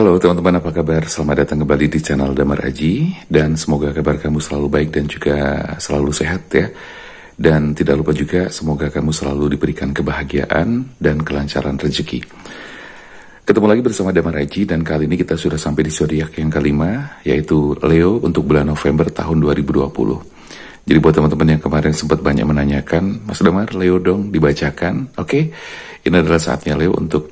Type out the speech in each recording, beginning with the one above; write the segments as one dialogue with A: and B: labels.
A: Halo teman-teman, apa kabar? Selamat datang kembali di channel Damar Aji. Dan semoga kabar kamu selalu baik dan juga selalu sehat ya. Dan tidak lupa juga semoga kamu selalu diberikan kebahagiaan dan kelancaran rezeki. Ketemu lagi bersama Damar Aji, dan kali ini kita sudah sampai di zodiak yang kelima, yaitu Leo untuk bulan November tahun 2020. Jadi buat teman-teman yang kemarin sempat banyak menanyakan, Mas Damar, Leo dong dibacakan. Oke, ini adalah saatnya Leo untuk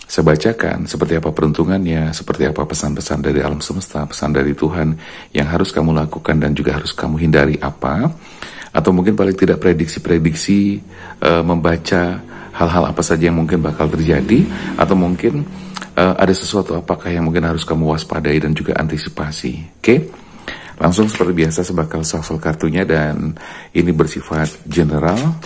A: saya bacakan seperti apa peruntungannya, seperti apa pesan-pesan dari alam semesta, pesan dari Tuhan yang harus kamu lakukan dan juga harus kamu hindari apa. Atau mungkin paling tidak prediksi-prediksi, membaca hal-hal apa saja yang mungkin bakal terjadi. Atau mungkin ada sesuatu apakah yang mungkin harus kamu waspadai dan juga antisipasi. Oke? Langsung seperti biasa saya bakal shuffle kartunya, dan ini bersifat general.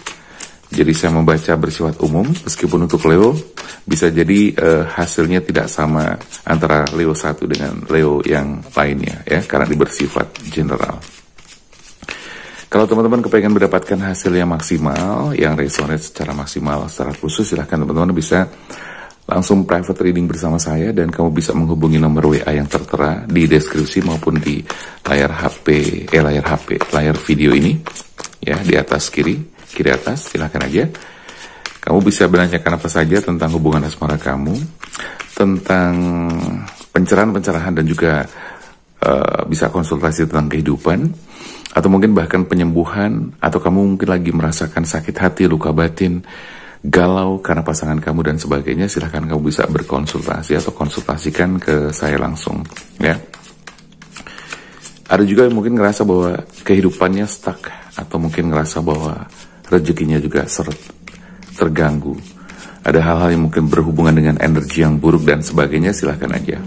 A: Jadi saya membaca bersifat umum, meskipun untuk Leo bisa jadi hasilnya tidak sama antara Leo 1 dengan Leo yang lainnya ya, karena ini bersifat general. Kalau teman-teman kepengen mendapatkan hasil yang maksimal, yang resonate secara maksimal, secara khusus, silahkan teman-teman bisa langsung private reading bersama saya, dan kamu bisa menghubungi nomor WA yang tertera di deskripsi maupun di layar layar video ini ya, di atas kiri atas, silahkan aja. Kamu bisa menanyakan apa saja tentang hubungan asmara kamu, tentang pencerahan-pencerahan, dan juga bisa konsultasi tentang kehidupan, atau mungkin bahkan penyembuhan, atau kamu mungkin lagi merasakan sakit hati, luka batin, galau karena pasangan kamu dan sebagainya. Silahkan kamu bisa berkonsultasi atau konsultasikan ke saya langsung ya. Ada juga yang mungkin ngerasa bahwa kehidupannya stuck, atau mungkin ngerasa bahwa rezekinya juga terganggu. Ada hal-hal yang mungkin berhubungan dengan energi yang buruk dan sebagainya, silahkan aja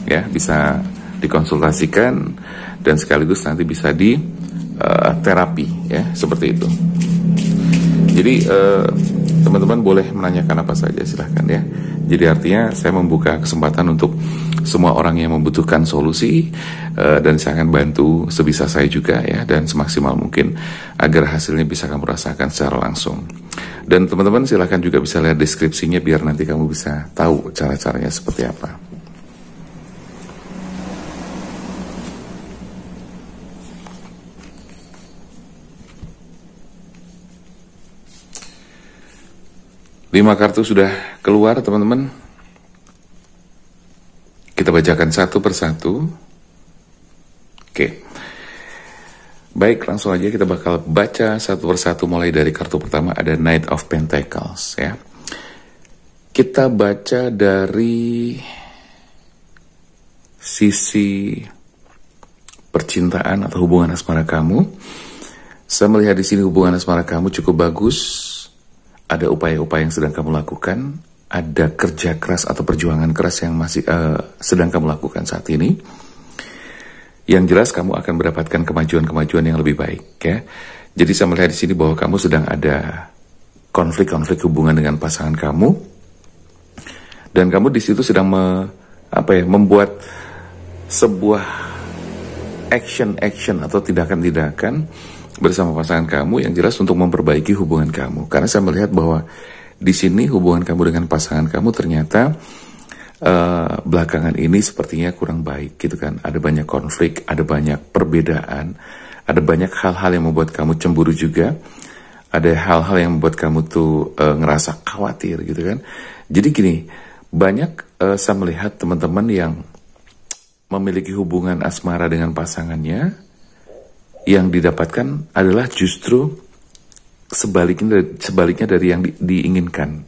A: ya, bisa dikonsultasikan dan sekaligus nanti bisa di terapi ya, seperti itu. Jadi teman-teman boleh menanyakan apa saja, silahkan ya. Jadi artinya saya membuka kesempatan untuk semua orang yang membutuhkan solusi, dan saya akan bantu sebisa saya juga ya, dan semaksimal mungkin agar hasilnya bisa kamu rasakan secara langsung. Dan teman-teman silahkan juga bisa lihat deskripsinya biar nanti kamu bisa tahu cara-caranya seperti apa. Lima kartu sudah keluar teman-teman. Kita bacakan satu persatu. Oke. Baik, langsung aja kita bakal baca satu persatu, mulai dari kartu pertama ada Knight of Pentacles ya. Kita baca dari sisi percintaan atau hubungan asmara kamu. Saya melihat di sini hubungan asmara kamu cukup bagus. Ada upaya-upaya yang sedang kamu lakukan, ada kerja keras atau perjuangan keras yang masih sedang kamu lakukan saat ini. Yang jelas kamu akan mendapatkan kemajuan-kemajuan yang lebih baik ya. Jadi saya melihat di sini bahwa kamu sedang ada konflik-konflik hubungan dengan pasangan kamu, dan kamu di situ sedang membuat sebuah action atau tindakan-tindakan bersama pasangan kamu yang jelas untuk memperbaiki hubungan kamu. Karena saya melihat bahwa di sini hubungan kamu dengan pasangan kamu ternyata belakangan ini sepertinya kurang baik gitu kan. Ada banyak konflik, ada banyak perbedaan, ada banyak hal-hal yang membuat kamu cemburu juga. Ada hal-hal yang membuat kamu tuh ngerasa khawatir gitu kan. Jadi gini, banyak saya melihat teman-teman yang memiliki hubungan asmara dengan pasangannya, yang didapatkan adalah justru sebaliknya dari yang diinginkan.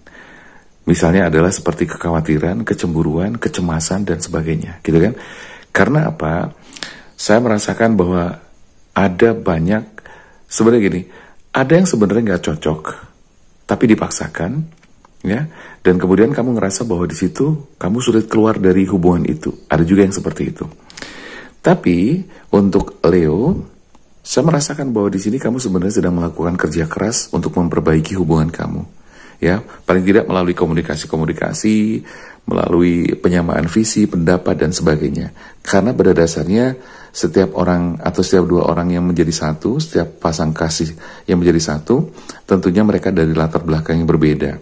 A: Misalnya adalah seperti kekhawatiran, kecemburuan, kecemasan, dan sebagainya, gitu kan? Karena apa? Saya merasakan bahwa ada banyak, sebenarnya gini, ada yang sebenarnya nggak cocok, tapi dipaksakan, ya. Dan kemudian kamu ngerasa bahwa di situ kamu sulit keluar dari hubungan itu. Ada juga yang seperti itu. Tapi untuk Leo, saya merasakan bahwa di sini kamu sebenarnya sedang melakukan kerja keras untuk memperbaiki hubungan kamu. Ya, paling tidak melalui komunikasi, melalui penyamaan visi, pendapat, dan sebagainya. Karena pada dasarnya setiap orang atau setiap dua orang yang menjadi satu, setiap pasang kasih yang menjadi satu, tentunya mereka dari latar belakang yang berbeda.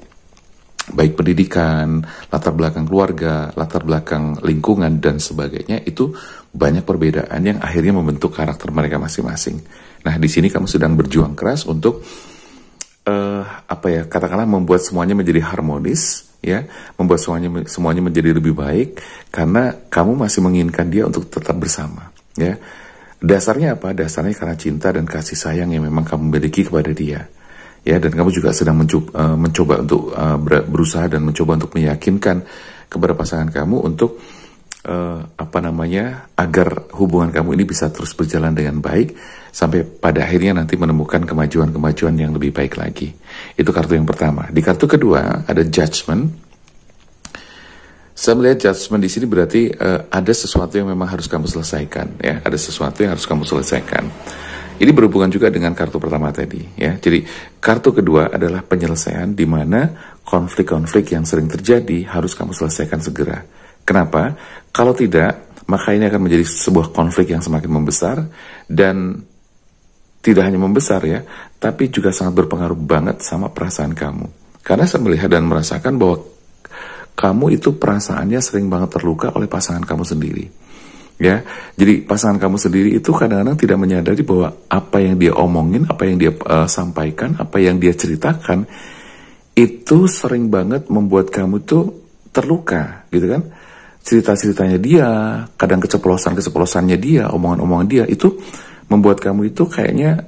A: baik pendidikan, latar belakang keluarga, latar belakang lingkungan dan sebagainya, itu banyak perbedaan yang akhirnya membentuk karakter mereka masing-masing. Nah, di sini kamu sedang berjuang keras untuk katakanlah membuat semuanya menjadi harmonis, ya, membuat semuanya menjadi lebih baik karena kamu masih menginginkan dia untuk tetap bersama, ya. Dasarnya apa? Dasarnya karena cinta dan kasih sayang yang memang kamu miliki kepada dia. Ya, dan kamu juga sedang mencoba untuk berusaha dan mencoba untuk meyakinkan kepada pasangan kamu untuk agar hubungan kamu ini bisa terus berjalan dengan baik sampai pada akhirnya nanti menemukan kemajuan-kemajuan yang lebih baik lagi. Itu kartu yang pertama. Di kartu kedua ada judgment. Saya melihat judgment di sini berarti ada sesuatu yang memang harus kamu selesaikan, ya. Ada sesuatu yang harus kamu selesaikan. Ini berhubungan juga dengan kartu pertama tadi, ya. Jadi kartu kedua adalah penyelesaian di mana konflik-konflik yang sering terjadi harus kamu selesaikan segera. Kenapa? Kalau tidak, maka ini akan menjadi sebuah konflik yang semakin membesar dan tidak hanya membesar, ya, tapi juga sangat berpengaruh banget sama perasaan kamu. Karena saya melihat dan merasakan bahwa kamu itu perasaannya sering banget terluka oleh pasangan kamu sendiri. Ya, jadi pasangan kamu sendiri itu kadang-kadang tidak menyadari bahwa apa yang dia omongin, apa yang dia sampaikan, apa yang dia ceritakan itu sering banget membuat kamu tuh terluka, gitu kan? Cerita-ceritanya dia, kadang keceplosan-keceplosannya dia, omongan-omongan dia itu membuat kamu itu kayaknya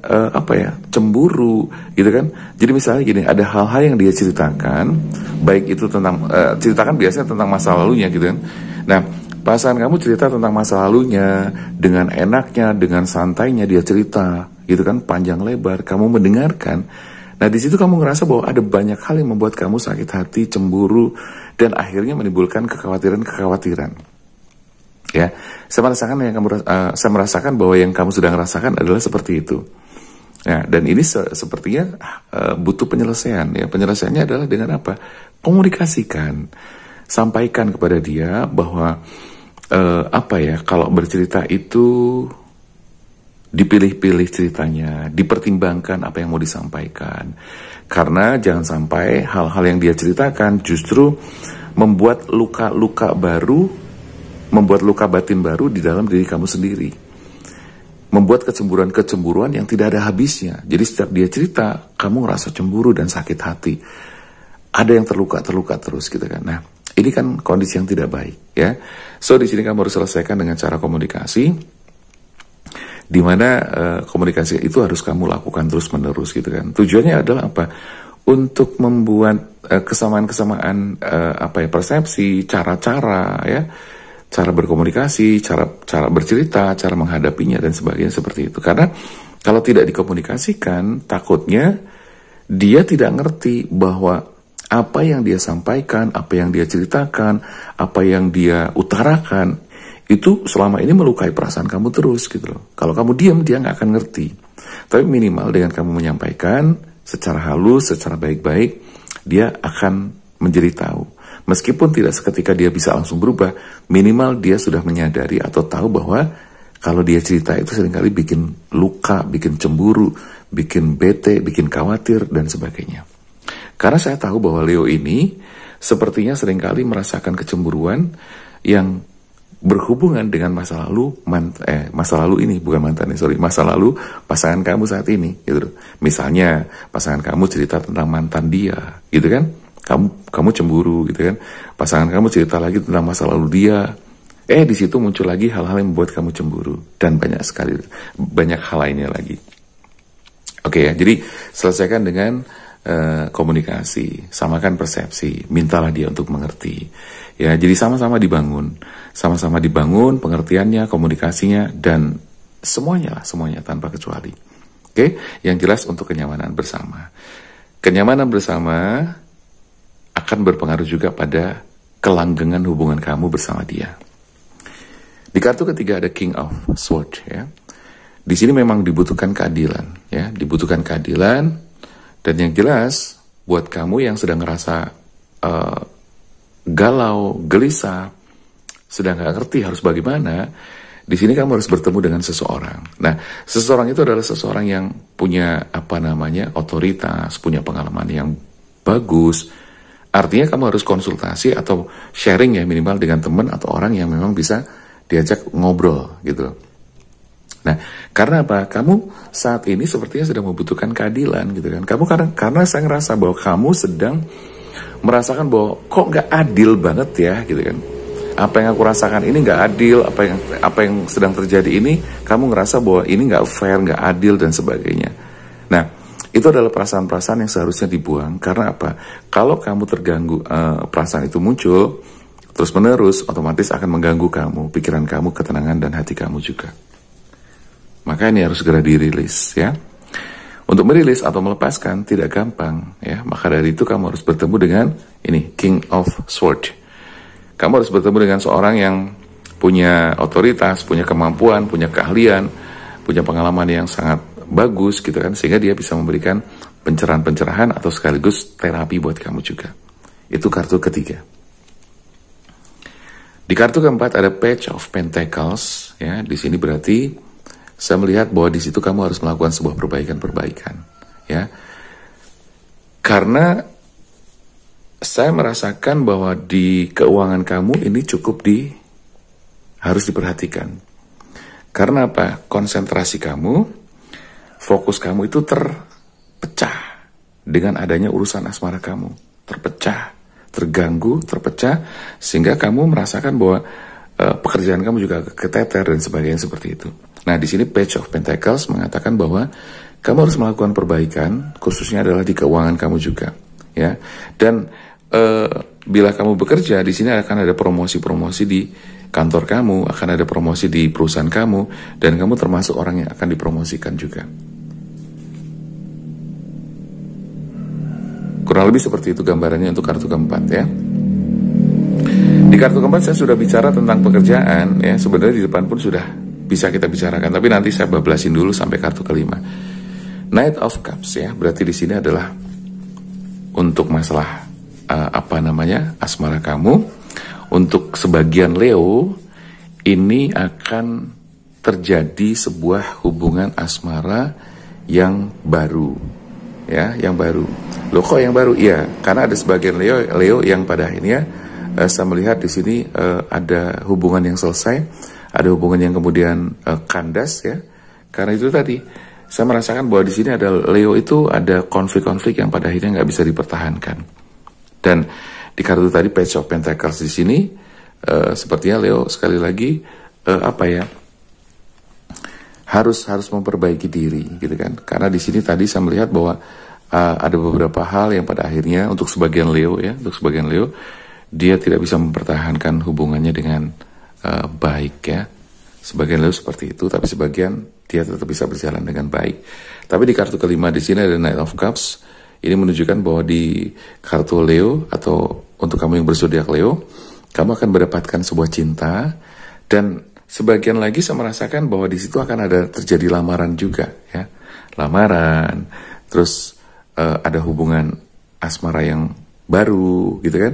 A: cemburu, gitu kan? Jadi misalnya gini, ada hal-hal yang dia ceritakan, baik itu tentang ceritakan biasanya tentang masa lalunya, gitu kan? Nah, pasangan kamu cerita tentang masa lalunya dengan enaknya, dengan santainya dia cerita, gitu kan, panjang lebar, kamu mendengarkan. Nah, di situ kamu ngerasa bahwa ada banyak hal yang membuat kamu sakit hati, cemburu, dan akhirnya menimbulkan kekhawatiran-kekhawatiran. Ya, saya merasakan bahwa yang kamu sedang rasakan adalah seperti itu. Ya, dan ini sepertinya butuh penyelesaian. Ya, penyelesaiannya adalah dengan apa? Komunikasikan, sampaikan kepada dia bahwa kalau bercerita itu dipilih-pilih ceritanya, dipertimbangkan apa yang mau disampaikan. Karena jangan sampai hal-hal yang dia ceritakan justru membuat luka-luka baru, membuat luka batin baru di dalam diri kamu sendiri. Membuat kecemburuan-kecemburuan yang tidak ada habisnya. Jadi setiap dia cerita, kamu ngerasa cemburu dan sakit hati. Ada yang terluka terus gitu kan. Nah, ini kan kondisi yang tidak baik, ya. So di sini kamu harus selesaikan dengan cara komunikasi, di mana komunikasi itu harus kamu lakukan terus-menerus gitu kan. Tujuannya adalah apa? Untuk membuat kesamaan-kesamaan persepsi, cara-cara, ya, cara berkomunikasi, cara bercerita, cara menghadapinya dan sebagainya seperti itu. Karena kalau tidak dikomunikasikan, takutnya dia tidak ngerti bahwa apa yang dia sampaikan, apa yang dia ceritakan, apa yang dia utarakan itu selama ini melukai perasaan kamu terus gitu loh. Kalau kamu diam, dia nggak akan ngerti. Tapi minimal dengan kamu menyampaikan secara halus, secara baik-baik, dia akan menjadi tahu. Meskipun tidak seketika dia bisa langsung berubah, minimal dia sudah menyadari atau tahu bahwa kalau dia cerita itu seringkali bikin luka, bikin cemburu, bikin bete, bikin khawatir, dan sebagainya. Karena saya tahu bahwa Leo ini sepertinya seringkali merasakan kecemburuan yang berhubungan dengan masa lalu masa lalu pasangan kamu saat ini gitu. Misalnya pasangan kamu cerita tentang mantan dia gitu kan, kamu cemburu gitu kan. Pasangan kamu cerita lagi tentang masa lalu dia, di situ muncul lagi hal-hal yang membuat kamu cemburu dan banyak hal lainnya lagi. Oke, ya, jadi selesaikan dengan komunikasi, samakan persepsi, mintalah dia untuk mengerti. Ya, jadi sama-sama dibangun pengertiannya, komunikasinya, dan semuanya tanpa kecuali. Oke, yang jelas untuk kenyamanan bersama. Kenyamanan bersama akan berpengaruh juga pada kelanggengan hubungan kamu bersama dia. Di kartu ketiga ada King of Swords, ya. Di sini memang dibutuhkan keadilan, ya, dibutuhkan keadilan. Dan yang jelas, buat kamu yang sedang ngerasa galau, gelisah, sedang nggak ngerti harus bagaimana, di sini kamu harus bertemu dengan seseorang. Nah, seseorang itu adalah seseorang yang punya otoritas, punya pengalaman yang bagus, Artinya kamu harus konsultasi atau sharing ya minimal dengan teman atau orang yang memang bisa diajak ngobrol gitu. Nah, karena apa? Kamu saat ini sepertinya sedang membutuhkan keadilan gitu kan. Kamu karena saya ngerasa bahwa kamu sedang merasakan bahwa kok nggak adil banget ya gitu kan. Apa yang aku rasakan ini nggak adil, apa yang sedang terjadi ini, kamu ngerasa bahwa ini nggak fair, nggak adil dan sebagainya. Nah, itu adalah perasaan-perasaan yang seharusnya dibuang. Karena apa? Kalau kamu terganggu, perasaan itu muncul terus menerus, otomatis akan mengganggu kamu, pikiran kamu, ketenangan dan hati kamu juga. Maka ini harus segera dirilis ya. Untuk merilis atau melepaskan tidak gampang ya. Maka dari itu kamu harus bertemu dengan ini King of Swords. Kamu harus bertemu dengan seorang yang punya otoritas, punya kemampuan, punya keahlian, punya pengalaman yang sangat bagus gitu kan, sehingga dia bisa memberikan pencerahan-pencerahan atau sekaligus terapi buat kamu juga. Itu kartu ketiga. Di kartu keempat ada Page of Pentacles ya. Di sini berarti saya melihat bahwa di situ kamu harus melakukan sebuah perbaikan-perbaikan ya. Karena saya merasakan bahwa di keuangan kamu ini harus diperhatikan. Karena apa? Konsentrasi kamu, fokus kamu itu terpecah dengan adanya urusan asmara kamu. Terpecah, terganggu, terpecah, sehingga kamu merasakan bahwa pekerjaan kamu juga keteter dan sebagainya seperti itu. Nah, di sini Page of Pentacles mengatakan bahwa kamu harus melakukan perbaikan, khususnya adalah di keuangan kamu juga, ya. Dan bila kamu bekerja di sini akan ada promosi-promosi di kantor kamu, akan ada promosi di perusahaan kamu, dan kamu termasuk orang yang akan dipromosikan juga. Kurang lebih seperti itu gambarannya untuk kartu keempat ya. Di kartu keempat saya sudah bicara tentang pekerjaan ya. Sebenarnya di depan pun sudah bisa kita bicarakan, tapi nanti saya bablasin dulu sampai kartu kelima. Knight of Cups ya, berarti di sini adalah untuk masalah asmara kamu. Untuk sebagian Leo ini akan terjadi sebuah hubungan asmara yang baru ya, yang baru. Loh kok yang baru? Iya, karena ada sebagian Leo yang pada akhirnya saya melihat di sini ada hubungan yang selesai, ada hubungan yang kemudian kandas ya. Karena itu tadi saya merasakan bahwa di sini ada Leo itu ada konflik-konflik yang pada akhirnya nggak bisa dipertahankan. Dan di kartu tadi Page of Pentacles di sini sepertinya Leo sekali lagi harus memperbaiki diri gitu kan. Karena di sini tadi saya melihat bahwa ada beberapa hal yang pada akhirnya untuk sebagian Leo dia tidak bisa mempertahankan hubungannya dengan baik ya. Sebagian Leo seperti itu, tapi sebagian dia tetap bisa berjalan dengan baik. Tapi di kartu kelima di sini ada Knight of Cups. Ini menunjukkan bahwa di kartu Leo atau untuk kamu yang berzodiak Leo, kamu akan mendapatkan sebuah cinta, dan sebagian lagi saya merasakan bahwa di situ akan ada terjadi lamaran juga ya. Lamaran, terus ada hubungan asmara yang baru gitu kan.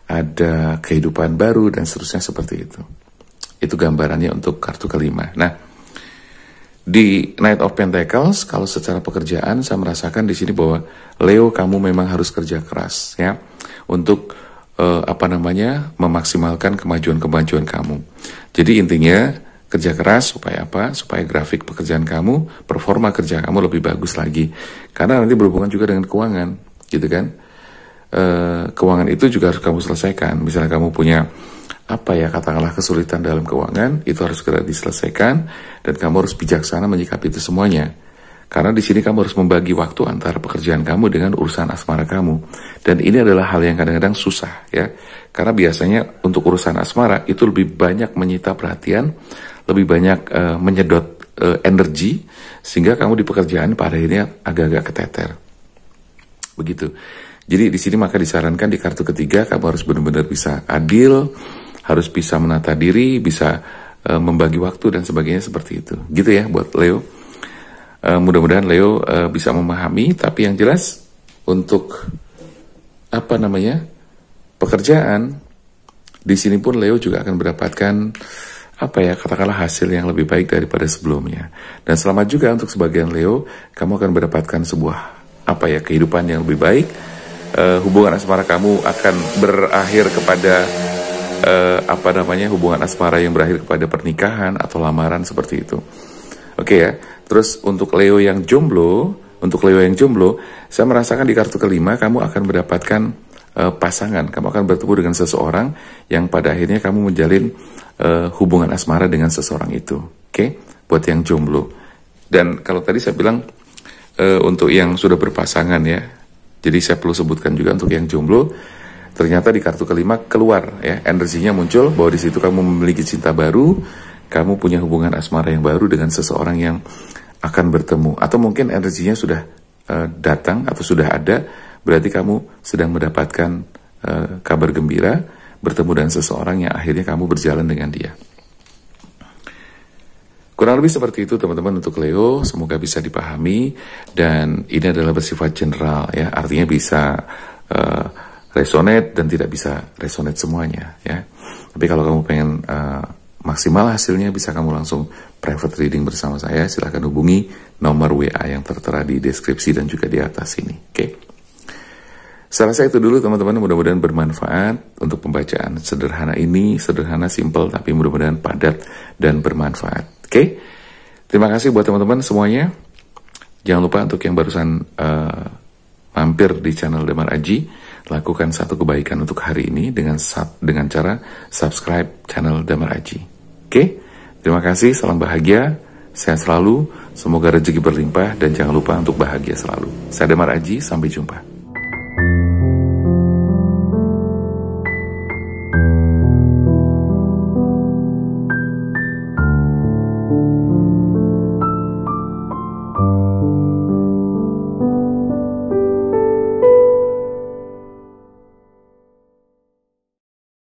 A: Ada kehidupan baru dan seterusnya seperti itu. Itu gambarannya untuk kartu kelima. Nah, di Knight of Pentacles, kalau secara pekerjaan saya merasakan di sini bahwa Leo kamu memang harus kerja keras ya untuk memaksimalkan kemajuan-kemajuan kamu. Jadi intinya kerja keras supaya apa? Supaya grafik pekerjaan kamu, performa kerja kamu lebih bagus lagi. Karena nanti berhubungan juga dengan keuangan, gitu kan? Keuangan itu juga harus kamu selesaikan. Misalnya kamu punya katakanlah kesulitan dalam keuangan, itu harus segera diselesaikan, dan kamu harus bijaksana menyikapi itu semuanya. Karena di sini kamu harus membagi waktu antara pekerjaan kamu dengan urusan asmara kamu. Dan ini adalah hal yang kadang-kadang susah ya. Karena biasanya untuk urusan asmara itu lebih banyak menyita perhatian, lebih banyak menyedot energi, sehingga kamu di pekerjaan pada akhirnya agak-agak keteter. Begitu. Jadi di sini maka disarankan di kartu ketiga kamu harus benar-benar bisa adil, harus bisa menata diri, bisa membagi waktu dan sebagainya seperti itu. Gitu ya buat Leo. Mudah-mudahan Leo bisa memahami, tapi yang jelas untuk pekerjaan di sini pun Leo juga akan mendapatkan katakanlah hasil yang lebih baik daripada sebelumnya. Dan selamat juga untuk sebagian Leo, kamu akan mendapatkan sebuah kehidupan yang lebih baik, hubungan asmara kamu akan berakhir kepada hubungan asmara yang berakhir kepada pernikahan atau lamaran seperti itu. Oke ya. Terus untuk Leo yang jomblo, saya merasakan di kartu kelima kamu akan mendapatkan pasangan. Kamu akan bertemu dengan seseorang yang pada akhirnya kamu menjalin hubungan asmara dengan seseorang itu. Oke, buat yang jomblo. Dan kalau tadi saya bilang untuk yang sudah berpasangan ya, jadi saya perlu sebutkan juga untuk yang jomblo. Ternyata di kartu kelima keluar ya, energinya muncul bahwa di situ kamu memiliki cinta baru, kamu punya hubungan asmara yang baru dengan seseorang yang akan bertemu, atau mungkin energinya sudah datang atau sudah ada, berarti kamu sedang mendapatkan kabar gembira bertemu dengan seseorang yang akhirnya kamu berjalan dengan dia. Kurang lebih seperti itu teman-teman untuk Leo, semoga bisa dipahami, dan ini adalah bersifat general ya, artinya bisa resonate dan tidak bisa resonate semuanya ya. Tapi kalau kamu pengen maksimal hasilnya, bisa kamu langsung private reading bersama saya. Silahkan hubungi nomor WA yang tertera di deskripsi dan juga di atas ini. Oke. Saya rasa itu dulu teman-teman, mudah-mudahan bermanfaat untuk pembacaan sederhana ini, sederhana, simple, tapi mudah-mudahan padat dan bermanfaat. Oke. Terima kasih buat teman-teman semuanya. Jangan lupa untuk yang barusan mampir di channel Damar Aji, lakukan satu kebaikan untuk hari ini dengan cara subscribe channel Damar Aji. Oke, terima kasih, salam bahagia, sehat selalu, semoga rezeki berlimpah, dan jangan lupa untuk bahagia selalu. Saya Damar Aji, sampai jumpa.